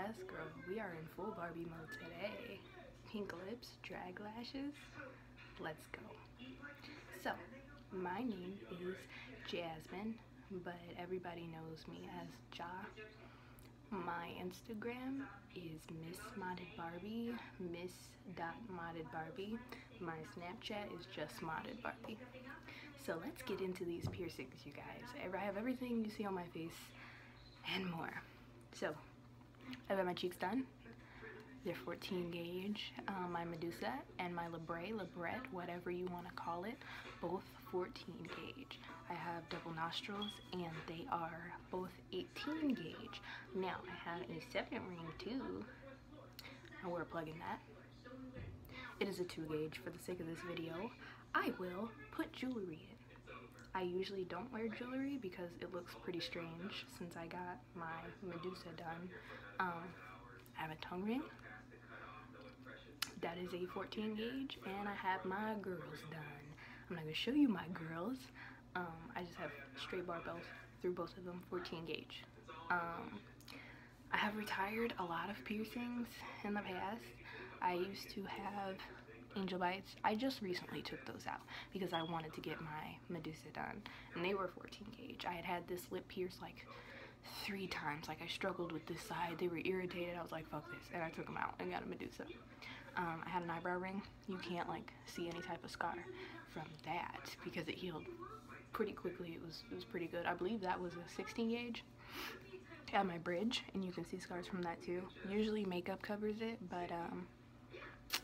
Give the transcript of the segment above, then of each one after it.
Yes, girl, we are in full Barbie mode today. Pink lips, drag lashes. Let's go. So, my name is Jasmine, but everybody knows me as Ja. My Instagram is Miss.ModdedBarbie, Miss.ModdedBarbie. My Snapchat is just ModdedBarbie. So let's get into these piercings, you guys. I have everything you see on my face and more. So, I've got my cheeks done. They're 14 gauge. My Medusa and my labret, whatever you want to call it, both 14 gauge. I have double nostrils and they are both 18 gauge. Now I have a second ring too. I wear a plug in that. It is a 2 gauge. For the sake of this video, I will put jewelry in. I usually don't wear jewelry because it looks pretty strange since I got my Medusa done. I have a tongue ring. That is a 14 gauge, and I have my girls done. I'm not gonna show you my girls. I just have straight barbells through both of them, 14 gauge. I have retired a lot of piercings in the past. I used to have angel bites. I just recently took those out because I wanted to get my Medusa done, and they were 14 gauge. I had this lip pierced like 3 times. Like, I struggled with this side. They were irritated. I was like, fuck this, and I took them out and got a Medusa. I had an eyebrow ring. You can't like see any type of scar from that because it healed pretty quickly. It was pretty good. I believe that was a 16 gauge. I have my bridge, and you can see scars from that too. Usually makeup covers it, but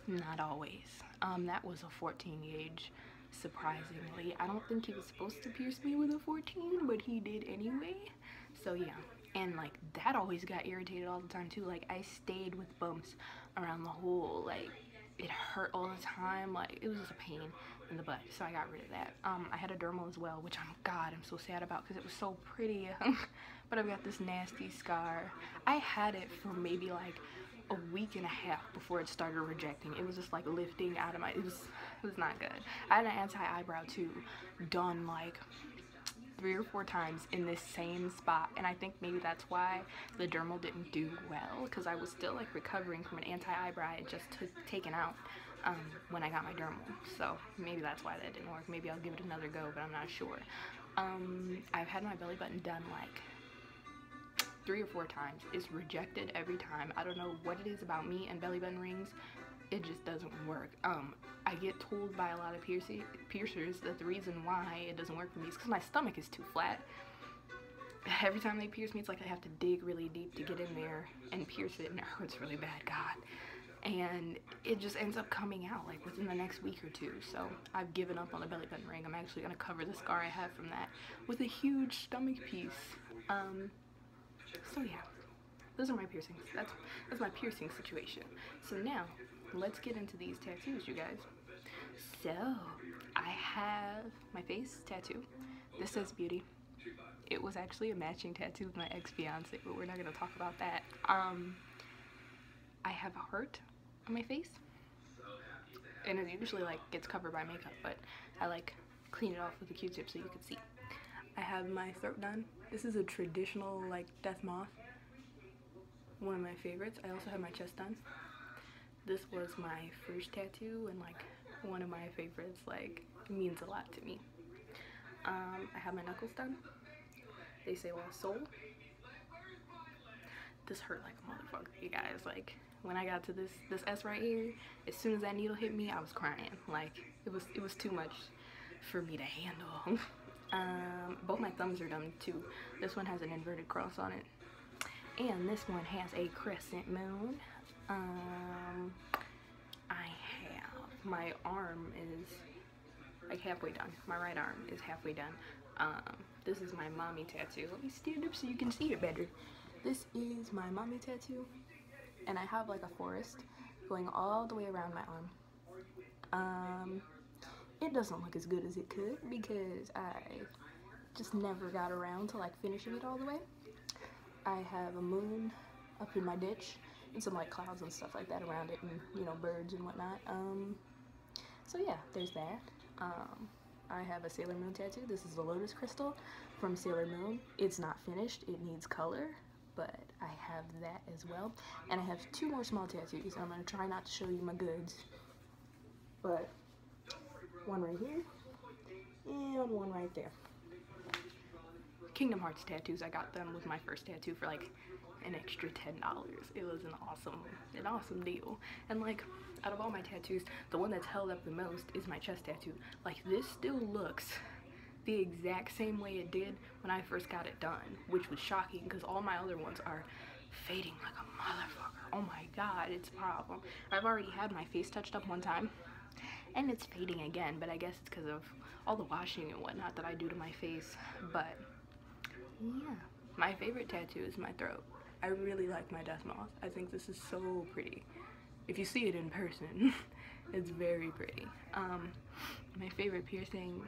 not always. That was a 14 gauge, surprisingly. I don't think he was supposed to pierce me with a 14, but he did anyway. So yeah, and like that always got irritated all the time too. Like, I stayed with bumps around the hole. Like, it hurt all the time. Like, it was just a pain in the butt, so I got rid of that. I had a dermal as well, which I'm so sad about because it was so pretty. But I've got this nasty scar. I had it for maybe like a week and a half before it started rejecting. It was just like lifting out of my, it was not good. I had an anti-eyebrow too, done like 3 or 4 times in this same spot, and I think maybe that's why the dermal didn't do well, because I was still like recovering from an anti-eyebrow I had just taken out when I got my dermal. So maybe that's why that didn't work. Maybe I'll give it another go, but I'm not sure. I've had my belly button done like 3 or 4 times. It's rejected every time. I don't know what it is about me and belly button rings. It just doesn't work. I get told by a lot of piercers that the reason why it doesn't work for me is because my stomach is too flat. Every time they pierce me, it's like I have to dig really deep to get in there and pierce it, and it hurts really bad, God. And it just ends up coming out like within the next week or 2. So I've given up on the belly button ring. I'm actually gonna cover the scar I have from that with a huge stomach piece. So yeah, those are my piercings. That's my piercing situation. So now, let's get into these tattoos, you guys. So, I have my face tattoo. This says beauty. It was actually a matching tattoo with my ex-fiance, but we're not going to talk about that. I have a heart on my face, and it usually like gets covered by makeup, but I like clean it off with a Q-tip so you can see. I have my throat done. This is a traditional like death moth, one of my favorites. I also have my chest done. This was my first tattoo and like one of my favorites. Like, it means a lot to me. I have my knuckles done. They say lost soul. This hurt like a motherfucker, you guys. Like, when I got to this S right here, as soon as that needle hit me, I was crying. Like, it was too much for me to handle. Both my thumbs are done too. This one has an inverted cross on it, and this one has a crescent moon. I have, my arm is like halfway done. My right arm is halfway done. This is my mommy tattoo. Let me stand up so you can see it better. This is my mommy tattoo, and I have like a forest going all the way around my arm. It doesn't look as good as it could because I just never got around to like finishing it all the way. I have a moon up in my ditch and some like clouds and stuff like that around it, and you know, birds and whatnot. So yeah, there's that. I have a Sailor Moon tattoo. This is a lotus crystal from Sailor Moon. It's not finished. It needs color. but I have that as well. And I have 2 more small tattoos. I'm gonna try not to show you my goods, but one right here and one right there. Kingdom Hearts tattoos, I got them with my first tattoo for like an extra $10. It was an awesome deal. And like, out of all my tattoos, the one that's held up the most is my chest tattoo. Like, this still looks the exact same way it did when I first got it done, which was shocking because all my other ones are fading like a motherfucker. Oh my god, it's a problem. I've already had my face touched up one time and it's fading again, but I guess it's because of all the washing and whatnot that I do to my face. But yeah, my favorite tattoo is my throat. I really like my death moth. I think this is so pretty. If you see it in person, it's very pretty. My favorite piercing,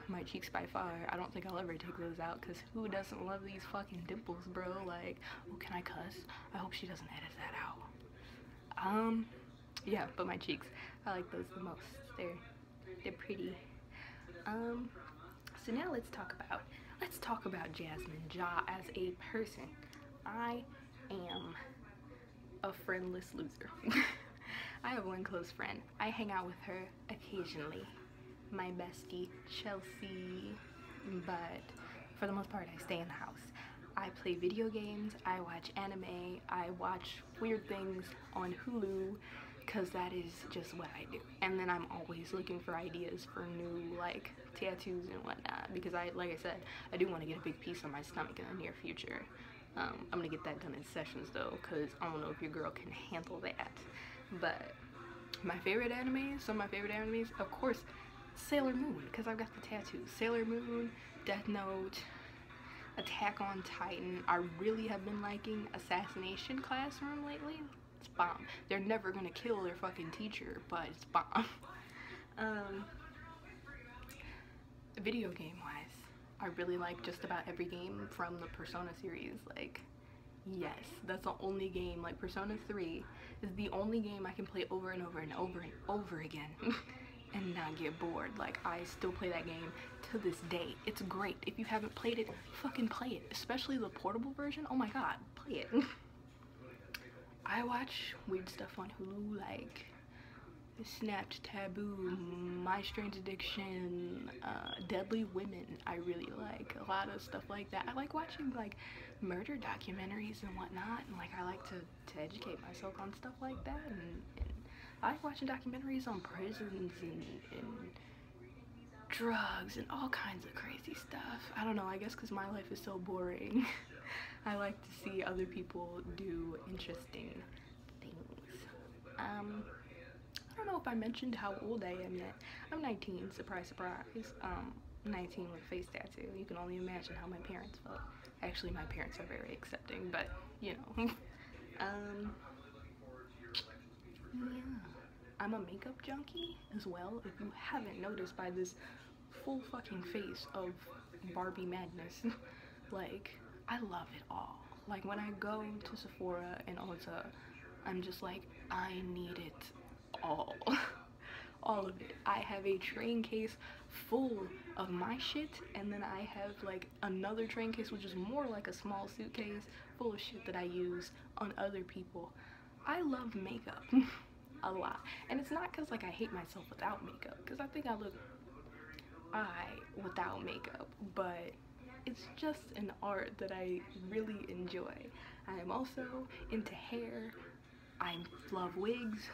my cheeks by far. I don't think I'll ever take those out because who doesn't love these fucking dimples, bro? Like, oh, can I cuss? I hope she doesn't edit that out. Yeah, but my cheeks, I like those the most. They're pretty. So now let's talk about Jasmine Ja as a person. I am a friendless loser. I have one close friend. I hang out with her occasionally. My bestie, Chelsea. But for the most part, I stay in the house. I play video games, I watch anime, I watch weird things on Hulu, because that is just what I do. And then I'm always looking for ideas for new, like, tattoos and whatnot, because like I said, I do want to get a big piece on my stomach in the near future. I'm gonna get that done in sessions though, because I don't know if your girl can handle that. But my favorite animes, some of my favorite animes, of course, Sailor Moon, because I've got the tattoos. Sailor Moon, Death Note, Attack on Titan. I really have been liking Assassination Classroom lately. It's bomb. They're never gonna kill their fucking teacher, but it's bomb. Video game wise, I really like just about every game from the Persona series. Like, yes, that's the only game. Like, Persona 3 is the only game I can play over and over and over and over again and not get bored. Like, I still play that game to this day. It's great. If you haven't played it, fucking play it. Especially the portable version. Oh my god, play it. I watch weird stuff on Hulu, like Snapped, Taboo, My Strange Addiction, Deadly Women. I really like a lot of stuff like that. I like watching like murder documentaries and whatnot, and like I like to educate myself on stuff like that, and I like watching documentaries on prisons and drugs and all kinds of crazy stuff. I don't know, I guess because my life is so boring. I like to see other people do interesting things. I don't know if I mentioned how old I am yet. I'm 19, surprise, surprise. 19 with face tattoo. You can only imagine how my parents felt. Actually, my parents are very accepting, but you know. Yeah. I'm a makeup junkie as well. If you haven't noticed by this full fucking face of Barbie madness, like, I love it all. Like, when I go to Sephora and Ulta, I'm just like, I need it all. All of it. I have a train case full of my shit, and then I have like another train case which is more like a small suitcase full of shit that I use on other people. I love makeup a lot, and it's not because like I hate myself without makeup, because I think I look without makeup, but it's just an art that I really enjoy. I am also into hair. I love wigs.